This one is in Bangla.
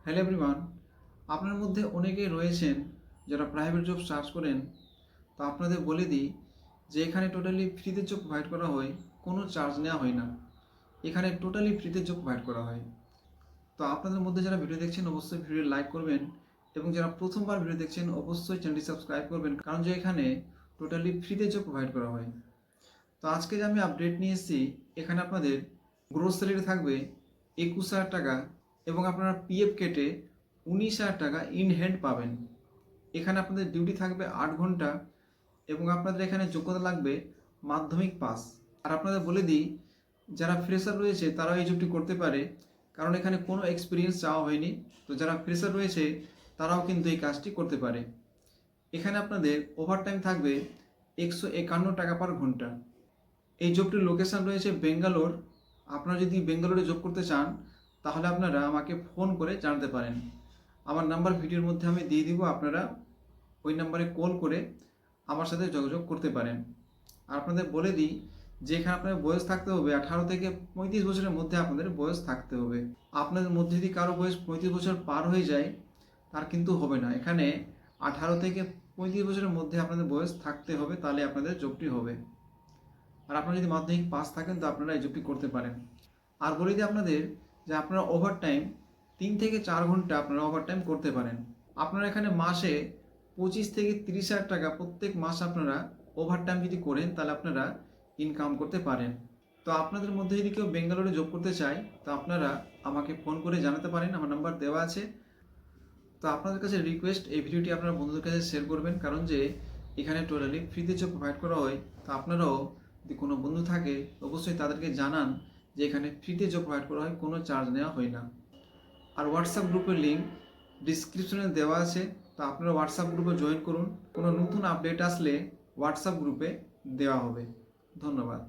হ্যালো এভরিওয়ান, আপনার মধ্যে অনেকেই রয়েছেন যারা প্রাইভেট জব সার্চ করেন। তো আপনাদের বলে দিই যে এখানে টোটালি ফ্রিতে জব প্রোভাইড করা হয়, কোনো চার্জ নেওয়া হয় না। এখানে টোটালি ফ্রিতে জব প্রোভাইড করা হয়। তো আপনাদের মধ্যে যারা ভিডিও দেখছেন অবশ্যই ভিডিও লাইক করবেন, এবং যারা প্রথমবার ভিডিও দেখছেন অবশ্যই চ্যানেলটি সাবস্ক্রাইব করবেন, কারণ যে এখানে টোটালি ফ্রিতে জব প্রোভাইড করা হয়। তো আজকে যে আমি আপডেট নিয়ে এসেছি, এখানে আপনাদের গ্রোস স্যালারি থাকবে 21,000 টাকা, এবং আপনারা পিএফ কেটে 19,000 টাকা ইন হ্যান্ড পাবেন। এখানে আপনাদের ডিউটি থাকবে 8 ঘন্টা, এবং আপনাদের এখানে যোগ্যতা লাগবে মাধ্যমিক পাস। আর আপনাদের বলে দিই, যারা ফ্রেশার রয়েছে তারাও এই জবটি করতে পারে, কারণ এখানে কোনো এক্সপিরিয়েন্স চাওয়া হয়নি। তো যারা ফ্রেশার রয়েছে তারাও কিন্তু এই কাজটি করতে পারে। এখানে আপনাদের ওভারটাইম থাকবে 151 টাকা পার ঘন্টা। এই জবটির লোকেশান রয়েছে বেঙ্গালোর। আপনারা যদি বেঙ্গালোরে জব করতে চান তাহলে আপনারা আমাকে ফোন করে জানাতে পারেন। আমার নাম্বার ভিডিওর মধ্যে আমি দিয়ে দিব, আপনারা ওই নাম্বারে কল করে আমার সাথে যোগাযোগ করতে পারেন। আর আপনাদের বলে দিই যে এখানে আপনাদের বয়স থাকতে হবে 18 থেকে 35 বছরের মধ্যে আপনাদের বয়স থাকতে হবে। আপনাদের মধ্যে যদি কারো বয়স 35 বছর পার হয়ে যায় তার কিন্তু হবে না। এখানে 18 থেকে 35 বছরের মধ্যে আপনাদের বয়স থাকতে হবে, তাহলে আপনাদের জবটি হবে। আর আপনারা যদি মাধ্যমিক পাস থাকেন তো আপনারা এই জবটি করতে পারেন। আর বলে দিই আপনাদের যে আপনারা ওভারটাইম 3 থেকে 4 ঘন্টা আপনারা ওভারটাইম করতে পারেন। আপনারা এখানে মাসে 25 থেকে 30,000 টাকা প্রত্যেক মাস আপনারা ওভারটাইম যদি করেন তাহলে আপনারা ইনকাম করতে পারেন। তো আপনাদের মধ্যে যদি কেউ বেঙ্গালোরে জব করতে চায় তো আপনারা আমাকে ফোন করে জানাতে পারেন, আমার নাম্বার দেওয়া আছে। তো আপনাদের কাছে রিকোয়েস্ট, এই ভিডিওটি আপনারা বন্ধুদের কাছে শেয়ার করবেন, কারণ যে এখানে টোটালি ফ্রিতে জব প্রোভাইড করা হয়। তো আপনারাও যদি কোনো বন্ধু থাকে অবশ্যই তাদেরকে জানান যে এখানে ফ্রিতে জব প্রোভাইড করা হয়, কোনো চার্জ নেওয়া হয় না। আর হোয়াটসঅ্যাপ গ্রুপের লিঙ্ক ডিসক্রিপশনে দেওয়া আছে, তো আপনারা হোয়াটসঅ্যাপ গ্রুপে জয়েন করুন। কোনো নতুন আপডেট আসলে হোয়াটসঅ্যাপ গ্রুপে দেওয়া হবে। ধন্যবাদ।